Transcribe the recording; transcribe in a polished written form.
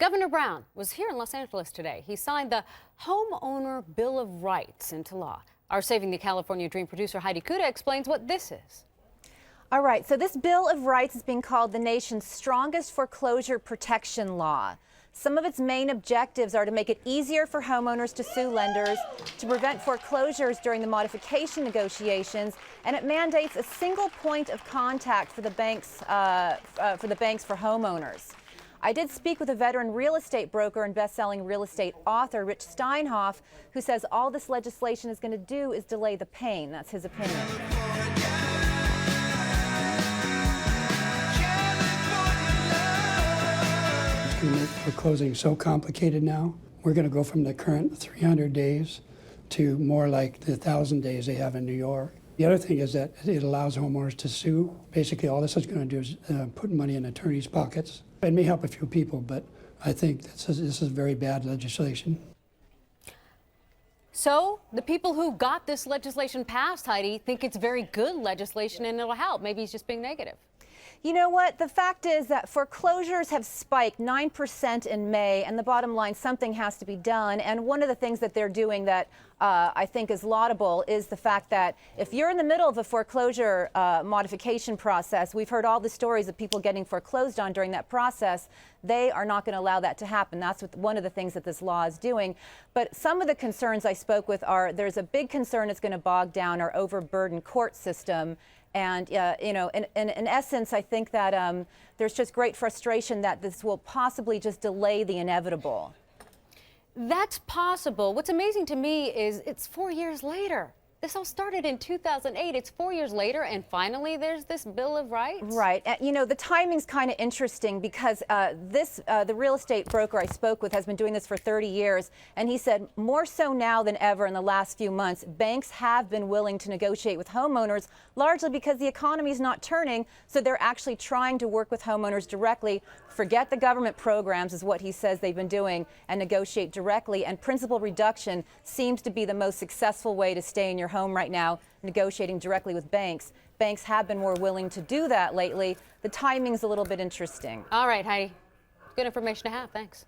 Governor Brown was here in Los Angeles today. He signed the Homeowner Bill of Rights into law. Our Saving the California Dream producer Heidi Kuda explains what this is. All right, so this Bill of Rights is being called the nation's strongest foreclosure protection law. Some of its main objectives are to make it easier for homeowners to sue lenders, to prevent foreclosures during the modification negotiations, and it mandates a single point of contact for the banks for homeowners. I did speak with a veteran real estate broker and best-selling real estate author, Rich Steinhoff, who says all this legislation is going to do is delay the pain. That's his opinion. It's going to make foreclosing so complicated now. We're going to go from the current 300 days to more like the 1,000 days they have in New York. The other thing is that it allows homeowners to sue. Basically, all this is going to do is put money in attorneys' pockets. It may help a few people, but I think this is very bad legislation. So the people who got this legislation passed, Heidi, think it's very good legislation and it'll help. Maybe he's just being negative. You know what? The fact is that foreclosures have spiked 9% in May, and the bottom line, something has to be done. And one of the things that they're doing that I think is laudable is the fact that if you're in the middle of a foreclosure modification process, we've heard all the stories of people getting foreclosed on during that process. They are not going to allow that to happen. That's one of the things that this law is doing. But some of the concerns I spoke with are there's a big concern it's going to bog down our overburdened court system. And, you know, in essence, I think that there's just great frustration that this will possibly just delay the inevitable. That's possible. What's amazing to me is it's 4 years later. This all started in 2008. It's 4 years later, and finally there's this Bill of Rights. Right. You know, the timing's kind of interesting because the real estate broker I spoke with has been doing this for 30 years, and he said more so now than ever in the last few months, banks have been willing to negotiate with homeowners, largely because the economy is not turning, so they're actually trying to work with homeowners directly. Forget the government programs is what he says they've been doing, and negotiate directly, and principal reduction seems to be the most successful way to stay in your home right now, negotiating directly with banks. Banks have been more willing to do that lately. The timing's a little bit interesting. All right, Heidi. Good information to have. Thanks.